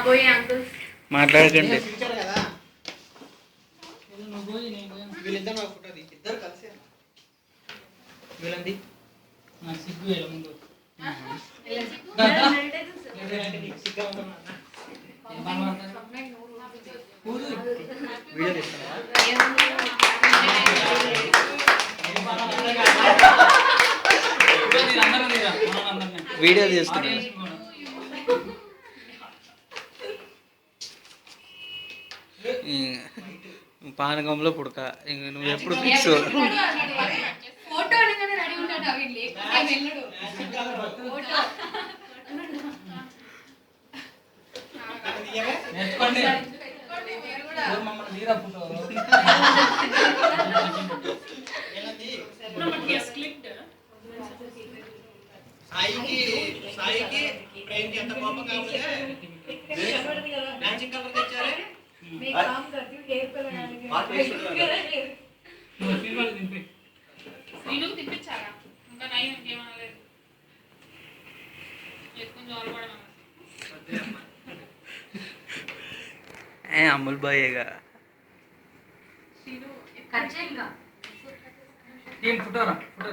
కాబోయే అంకుల్ మాట్లాడకండి. వీళ్ళిద్దరు నాకు ఫోటో ఇద్దరు కలిసి వీళ్ళంది నాకు సిగ్గు వెళ్ళ ముందు వీడియో తీస్తున్నా. పానకంలో పుడక ఇంక నువ్వు ఎప్పుడు ఫిక్స్. ఫోటో అనగానే రెడీ ఉంటాడు అవి వెళ్ళడు సాయికి ఎంత కోపం కాకపోతే మ్యాచింగ్ కలర్ తెచ్చారే తిప్పించారా ఇంకా నైన్ ఇంకేమనలేదు ఎక్కువ జోలపడమన్నా అమ్ముల్ బాయేగా కట్ చేయంగా ఫోటోరా ఫోటో